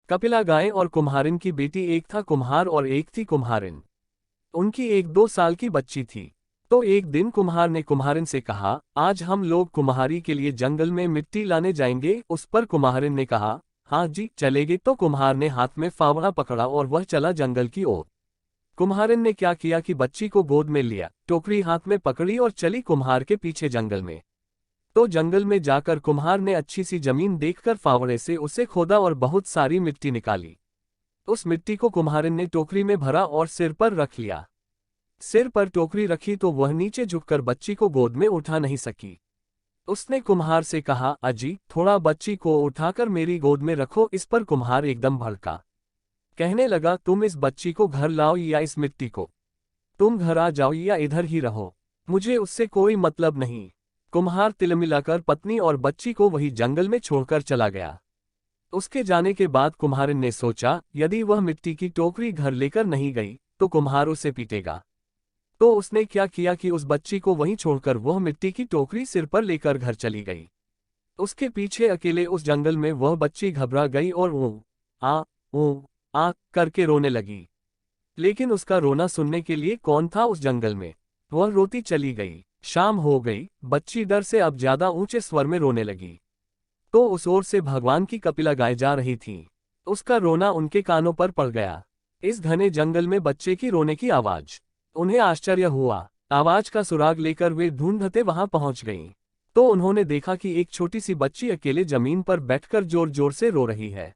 कपिला गाय और कुम्हारिन की बेटी। एक था कुम्हार और एक थी कुम्हारिन। उनकी एक 2 साल की बच्ची थी। तो एक दिन कुम्हार ने कुम्हारिन से कहा, आज हम लोग कुम्हारी के लिए जंगल में मिट्टी लाने जाएंगे। उस पर कुम्हारिन ने कहा, हाँ जी चलेंगे। तो कुम्हार ने हाथ में फावड़ा पकड़ा और वह चला जंगल की ओर। कुम्हारिन ने क्या किया कि बच्ची को गोद में लिया, टोकरी हाथ में पकड़ी और चली कुम्हार के पीछे जंगल में। तो जंगल में जाकर कुम्हार ने अच्छी सी जमीन देखकर फावड़े से उसे खोदा और बहुत सारी मिट्टी निकाली। उस मिट्टी को कुम्हारिन ने टोकरी में भरा और सिर पर रख लिया। सिर पर टोकरी रखी तो वह नीचे झुककर बच्ची को गोद में उठा नहीं सकी। उसने कुम्हार से कहा, अजी थोड़ा बच्ची को उठाकर मेरी गोद में रखो। इस पर कुम्हार एकदम भड़का। कहने लगा, तुम इस बच्ची को घर लाओ या इस मिट्टी को। तुम घर आ जाओ या इधर ही रहो, मुझे उससे कोई मतलब नहीं। कुम्हार तिलमिलाकर पत्नी और बच्ची को वही जंगल में छोड़कर चला गया। उसके जाने के बाद कुम्हारिन ने सोचा, यदि वह मिट्टी की टोकरी घर लेकर नहीं गई तो कुम्हार उसे पीटेगा। तो उसने क्या किया कि उस बच्ची को वहीं छोड़कर वह मिट्टी की टोकरी सिर पर लेकर घर चली गई। उसके पीछे अकेले उस जंगल में वह बच्ची घबरा गई और ऊ आ करके रोने लगी। लेकिन उसका रोना सुनने के लिए कौन था उस जंगल में। वह रोती चली गई। शाम हो गई, बच्ची डर से अब ज्यादा ऊंचे स्वर में रोने लगी। तो उस ओर से भगवान की कपिला गाय जा रही थी। उसका रोना उनके कानों पर पड़ गया। इस घने जंगल में बच्चे की रोने की आवाज। उन्हें आश्चर्य हुआ। आवाज का सुराग लेकर वे ढूंढते वहां पहुंच गईं। तो उन्होंने देखा कि एक छोटी सी बच्ची अकेले जमीन पर बैठकर जोर जोर से रो रही है।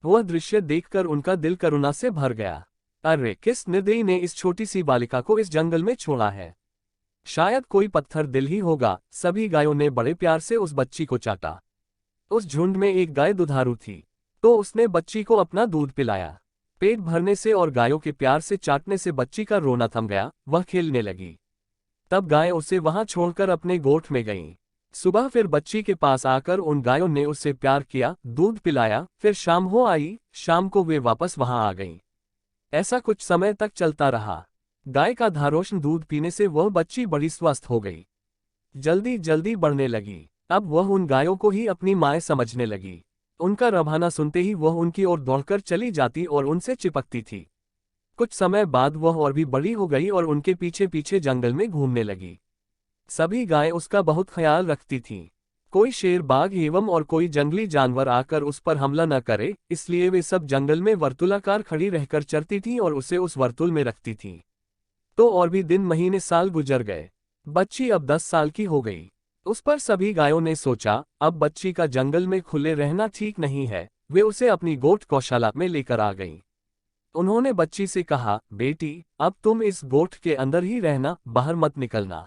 वह दृश्य देखकर उनका दिल करुणा से भर गया। अरे, किस निर्दयी ने इस छोटी सी बालिका को इस जंगल में छोड़ा है। शायद कोई पत्थर दिल ही होगा। सभी गायों ने बड़े प्यार से उस बच्ची को चाटा। उस झुंड में एक गाय दुधारू थी। तो उसने बच्ची को अपना दूध पिलाया। पेट भरने से और गायों के प्यार से चाटने से बच्ची का रोना थम गया। वह खेलने लगी। तब गाय उसे वहां छोड़कर अपने गोठ में गईं। सुबह फिर बच्ची के पास आकर उन गायों ने उससे प्यार किया, दूध पिलाया। फिर शाम हो आई। शाम को वे वापस वहां आ गईं। ऐसा कुछ समय तक चलता रहा। गाय का धारोष्ण दूध पीने से वह बच्ची बड़ी स्वस्थ हो गई। जल्दी जल्दी बढ़ने लगी। अब वह उन गायों को ही अपनी माँ समझने लगी। उनका रभाना सुनते ही वह उनकी ओर दौड़कर चली जाती और उनसे चिपकती थी। कुछ समय बाद वह और भी बड़ी हो गई और उनके पीछे पीछे जंगल में घूमने लगी। सभी गायें उसका बहुत ख्याल रखती थीं। कोई शेर, बाघ एवं और कोई जंगली जानवर आकर उस पर हमला न करे, इसलिए वे सब जंगल में वर्तुलाकार खड़ी रहकर चरती थीं और उसे उस वर्तुल में रखती थीं। तो और भी दिन, महीने, साल गुजर गए। बच्ची अब 10 साल की हो गई। उस पर सभी गायों ने सोचा, अब बच्ची का जंगल में खुले रहना ठीक नहीं है। वे उसे अपनी गोठ गौशाला में लेकर आ गईं। उन्होंने बच्ची से कहा, बेटी अब तुम इस गोठ के अंदर ही रहना, बाहर मत निकलना।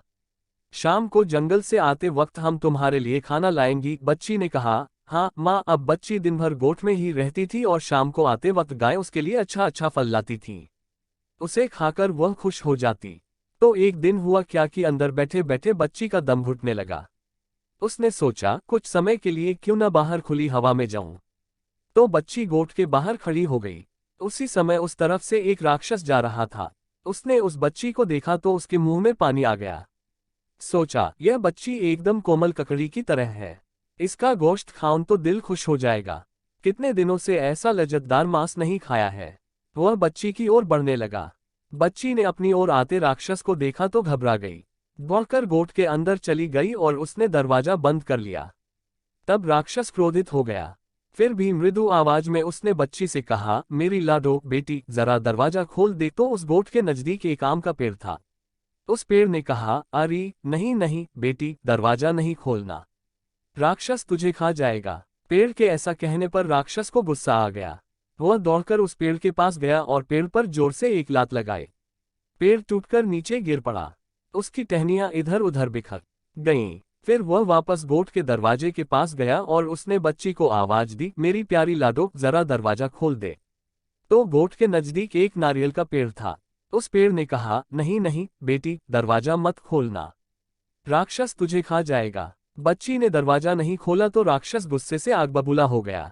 शाम को जंगल से आते वक्त हम तुम्हारे लिए खाना लाएंगी। बच्ची ने कहा, हाँ माँ। अब बच्ची दिन भर गोठ में ही रहती थी और शाम को आते वक्त गाय उसके लिए अच्छा अच्छा फल लाती थी। उसे खाकर वह खुश हो जाती। तो एक दिन हुआ क्या कि अंदर बैठे बैठे बच्ची का दम घुटने लगा। उसने सोचा, कुछ समय के लिए क्यों न बाहर खुली हवा में जाऊं। तो बच्ची गोठ के बाहर खड़ी हो गई। उसी समय उस तरफ से एक राक्षस जा रहा था। उसने उस बच्ची को देखा तो उसके मुंह में पानी आ गया। सोचा, यह बच्ची एकदम कोमल ककड़ी की तरह है। इसका गोश्त खाऊं तो दिल खुश हो जाएगा। कितने दिनों से ऐसा लज्जतदार मांस नहीं खाया है। वह बच्ची की ओर बढ़ने लगा। बच्ची ने अपनी ओर आते राक्षस को देखा तो घबरा गई। दौड़कर गोठ के अंदर चली गई और उसने दरवाजा बंद कर लिया। तब राक्षस क्रोधित हो गया। फिर भी मृदु आवाज में उसने बच्ची से कहा, मेरी लाडो बेटी, जरा दरवाजा खोल दे। तो उस गोठ के नजदीक एक आम का पेड़ था। उस पेड़ ने कहा, अरे नहीं नहीं बेटी, दरवाजा नहीं खोलना, राक्षस तुझे खा जाएगा। पेड़ के ऐसा कहने पर राक्षस को गुस्सा आ गया। वह दौड़कर उस पेड़ के पास गया और पेड़ पर जोर से एक लात लगाई। पेड़ टूटकर नीचे गिर पड़ा। उसकी टहनियां इधर उधर बिखर गईं। फिर वह वापस गोठ के दरवाजे के पास गया और उसने बच्ची को आवाज दी, मेरी प्यारी लाडो, जरा दरवाजा खोल दे। तो गोठ के नजदीक एक नारियल का पेड़ था। उस पेड़ ने कहा, नहीं नहीं बेटी, दरवाजा मत खोलना, राक्षस तुझे खा जाएगा। बच्ची ने दरवाजा नहीं खोला तो राक्षस गुस्से से आग बबूला हो गया।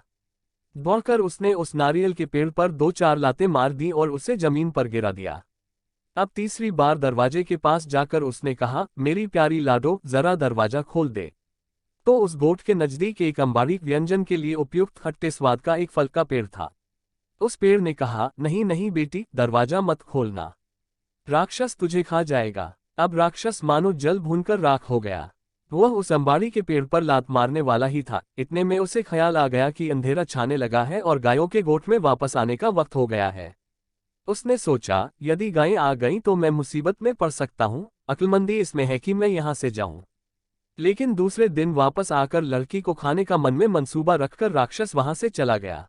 दौड़कर उसने उस नारियल के पेड़ पर 2-4 लातें मार दी और उसे जमीन पर गिरा दिया। अब तीसरी बार दरवाजे के पास जाकर उसने कहा, मेरी प्यारी लाडो, जरा दरवाजा खोल दे। तो उस गोट के नजदीक एक अंबारी व्यंजन के लिए उपयुक्त खट्टे स्वाद का एक फल का पेड़ था। उस पेड़ ने कहा, नहीं नहीं बेटी, दरवाजा मत खोलना, राक्षस तुझे खा जाएगा। अब राक्षस मानो जल भूनकर राख हो गया। वह उस अंबाड़ी के पेड़ पर लात मारने वाला ही था, इतने में उसे ख्याल आ गया कि अंधेरा छाने लगा है और गायों के गोठ में वापस आने का वक्त हो गया है। उसने सोचा, यदि गायें आ गईं तो मैं मुसीबत में पड़ सकता हूँ, अक्लमंदी इसमें है कि मैं यहाँ से जाऊं। लेकिन दूसरे दिन वापस आकर लड़की को खाने का मन में मंसूबा रखकर राक्षस वहां से चला गया।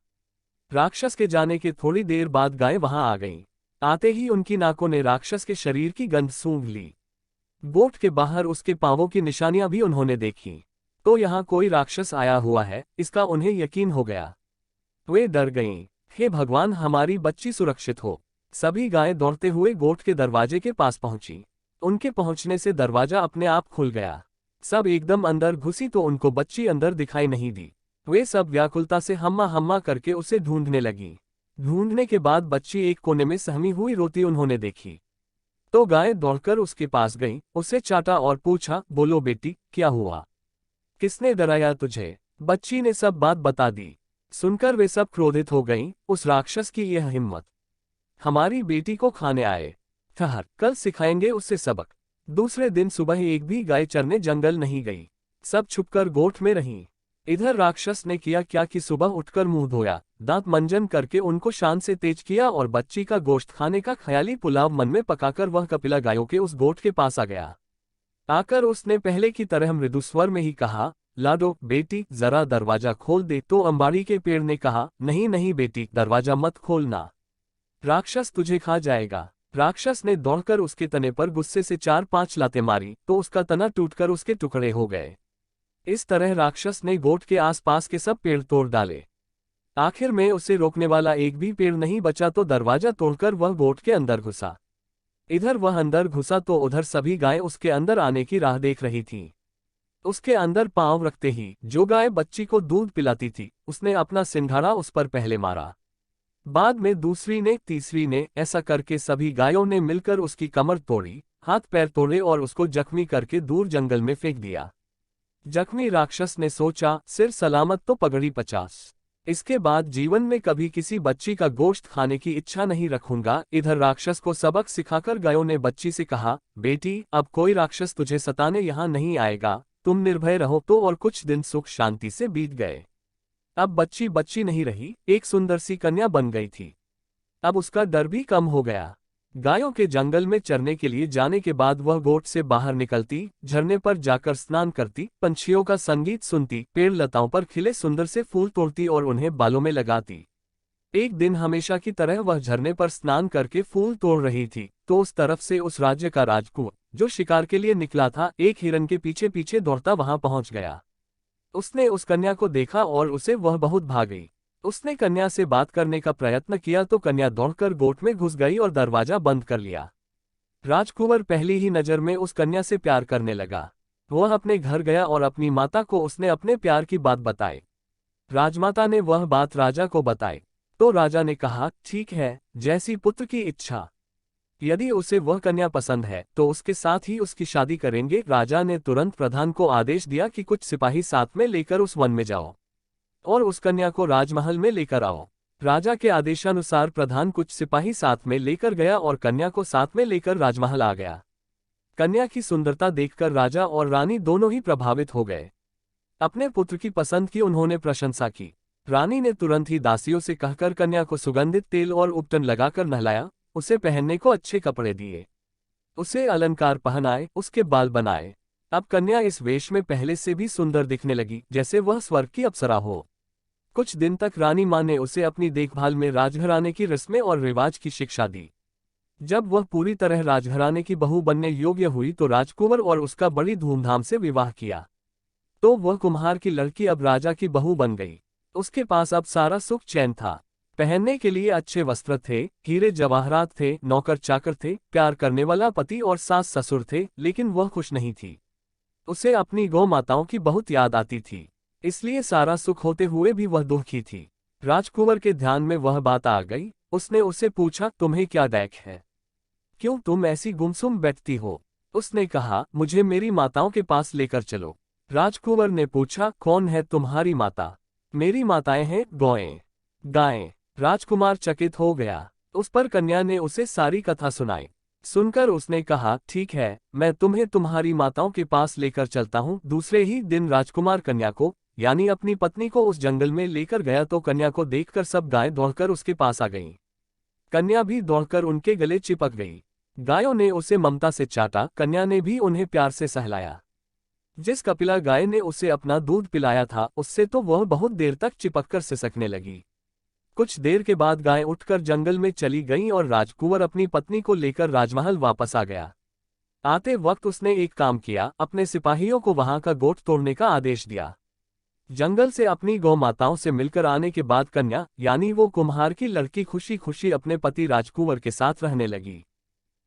राक्षस के जाने के थोड़ी देर बाद गायें वहां आ गईं। आते ही उनकी नाकों ने राक्षस के शरीर की गंध सूंघ ली। गोठ के बाहर उसके पांवों की निशानियां भी उन्होंने देखी। तो यहाँ कोई राक्षस आया हुआ है, इसका उन्हें यकीन हो गया। वे डर गईं। हे भगवान, हमारी बच्ची सुरक्षित हो। सभी गायें दौड़ते हुए गोठ के दरवाजे के पास पहुंची। उनके पहुंचने से दरवाजा अपने आप खुल गया। सब एकदम अंदर घुसी तो उनको बच्ची अंदर दिखाई नहीं दी। वे सब व्याकुलता से हम्मा हम्मा करके उसे ढूंढने लगी। ढूंढने के बाद बच्ची एक कोने में सहमी हुई रोती उन्होंने देखी। तो गाय दौड़कर उसके पास गई, उसे चाटा और पूछा, बोलो बेटी, क्या हुआ? किसने डराया तुझे? बच्ची ने सब बात बता दी। सुनकर वे सब क्रोधित हो गईं, उस राक्षस की यह हिम्मत, हमारी बेटी को खाने आए। ठहर, कल सिखाएंगे उससे सबक। दूसरे दिन सुबह एक भी गाय चरने जंगल नहीं गई, सब छुपकर गोठ में रहीं। इधर राक्षस ने किया क्या कि सुबह उठकर मुंह धोया, दांत मंजन करके उनको शान से तेज किया और बच्ची का गोश्त खाने का ख्याली पुलाव मन में पकाकर वह कपिला गायों के उस गोठ के पास आ गया। आकर उसने पहले की तरह मृदु स्वर में ही कहा, लाडो बेटी, जरा दरवाजा खोल दे। तो अंबाड़ी के पेड़ ने कहा, नहीं नहीं बेटी, दरवाजा मत खोलना, राक्षस तुझे खा जाएगा। राक्षस ने दौड़कर उसके तने पर गुस्से से 4-5 लातें मारी तो उसका तना टूटकर उसके टुकड़े हो गए। इस तरह राक्षस ने गोठ के आसपास के सब पेड़ तोड़ डाले। आखिर में उसे रोकने वाला एक भी पेड़ नहीं बचा तो दरवाजा तोड़कर वह गोठ के अंदर घुसा। इधर वह अंदर घुसा तो उधर सभी गायें उसके अंदर आने की राह देख रही थीं। उसके अंदर पांव रखते ही जो गाय बच्ची को दूध पिलाती थी, उसने अपना सिंघाड़ा उस पर पहले मारा। बाद में दूसरी ने, तीसरी ने, ऐसा करके सभी गायों ने मिलकर उसकी कमर तोड़ी, हाथ पैर तोड़े और उसको जख्मी करके दूर जंगल में फेंक दिया। जख्मी राक्षस ने सोचा, सिर सलामत तो पगड़ी 50। इसके बाद जीवन में कभी किसी बच्ची का गोश्त खाने की इच्छा नहीं रखूंगा। इधर राक्षस को सबक सिखाकर गायों ने बच्ची से कहा, बेटी, अब कोई राक्षस तुझे सताने यहाँ नहीं आएगा, तुम निर्भय रहो। तो और कुछ दिन सुख शांति से बीत गए। अब बच्ची बच्ची नहीं रही, एक सुंदर सी कन्या बन गई थी। अब उसका डर भी कम हो गया। गायों के जंगल में चरने के लिए जाने के बाद वह गोठ से बाहर निकलती, झरने पर जाकर स्नान करती, पंछियों का संगीत सुनती, पेड़ लताओं पर खिले सुंदर से फूल तोड़ती और उन्हें बालों में लगाती। एक दिन हमेशा की तरह वह झरने पर स्नान करके फूल तोड़ रही थी तो उस तरफ से उस राज्य का राजकुंवर, जो शिकार के लिए निकला था, एक हिरन के पीछे पीछे दौड़ता वहां पहुंच गया। उसने उस कन्या को देखा और उसे वह बहुत भा गई। उसने कन्या से बात करने का प्रयत्न किया तो कन्या दौड़कर गोठ में घुस गई और दरवाजा बंद कर लिया। राजकुंवर पहली ही नजर में उस कन्या से प्यार करने लगा। वह अपने घर गया और अपनी माता को उसने अपने प्यार की बात बताई। राजमाता ने वह बात राजा को बताई तो राजा ने कहा, ठीक है, जैसी पुत्र की इच्छा। यदि उसे वह कन्या पसंद है तो उसके साथ ही उसकी शादी करेंगे। राजा ने तुरंत प्रधान को आदेश दिया कि कुछ सिपाही साथ में लेकर उस वन में जाओ और उस कन्या को राजमहल में लेकर आओ। राजा के आदेशानुसार प्रधान कुछ सिपाही साथ में लेकर गया और कन्या को साथ में लेकर राजमहल आ गया। कन्या की सुंदरता देखकर राजा और रानी दोनों ही प्रभावित हो गए। अपने पुत्र की पसंद की उन्होंने प्रशंसा की। रानी ने तुरंत ही दासियों से कहकर कन्या को सुगंधित तेल और उपटन लगाकर नहलाया, उसे पहनने को अच्छे कपड़े दिए, उसे अलंकार पहनाए, उसके बाल बनाए। अब कन्या इस वेश में पहले से भी सुंदर दिखने लगी, जैसे वह स्वर्ग की अप्सरा हो। कुछ दिन तक रानी माँ ने उसे अपनी देखभाल में राजघराने की रस्में और रिवाज की शिक्षा दी। जब वह पूरी तरह राजघराने की बहू बनने योग्य हुई तो राजकुंवर और उसका बड़ी धूमधाम से विवाह किया। तो वह कुम्हार की लड़की अब राजा की बहू बन गई। उसके पास अब सारा सुख चैन था। पहनने के लिए अच्छे वस्त्र थे, हीरे जवाहरात थे, नौकर चाकर थे, प्यार करने वाला पति और सास ससुर थे, लेकिन वह खुश नहीं थी। उसे अपनी गौ माताओं की बहुत याद आती थी, इसलिए सारा सुख होते हुए भी वह दुखी थी। राजकुंवर के ध्यान में वह बात आ गई। उसने उससे पूछा, तुम्हें क्या दैख है, क्यों तुम ऐसी गुमसुम बैठती हो? उसने कहा, मुझे मेरी माताओं के पास लेकर चलो। राजकुंवर ने पूछा, कौन है तुम्हारी माता? मेरी माताएं हैं गौएं, गायें। राजकुमार चकित हो गया। उस पर कन्या ने उसे सारी कथा सुनाई। सुनकर उसने कहा, ठीक है, मैं तुम्हें तुम्हारी माताओं के पास लेकर चलता हूँ। दूसरे ही दिन राजकुमार कन्या को, यानी अपनी पत्नी को, उस जंगल में लेकर गया तो कन्या को देखकर सब गायें दौड़कर उसके पास आ गईं। कन्या भी दौड़कर उनके गले चिपक गई। गायों ने उसे ममता से चाटा, कन्या ने भी उन्हें प्यार से सहलाया। जिस कपिला गाय ने उसे अपना दूध पिलाया था, उससे तो वह बहुत देर तक चिपककर सिसकने लगी। कुछ देर के बाद गाय उठकर जंगल में चली गई और राजकुंवर अपनी पत्नी को लेकर राजमहल वापस आ गया। आते वक्त उसने एक काम किया, अपने सिपाहियों को वहां का गोट तोड़ने का आदेश दिया। जंगल से अपनी गौ माताओं से मिलकर आने के बाद कन्या, यानी वो कुम्हार की लड़की, खुशी खुशी अपने पति राजकुंवर के साथ रहने लगी।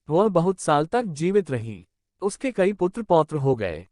वह बहुत साल तक जीवित रही। उसके कई पुत्र पौत्र हो गए।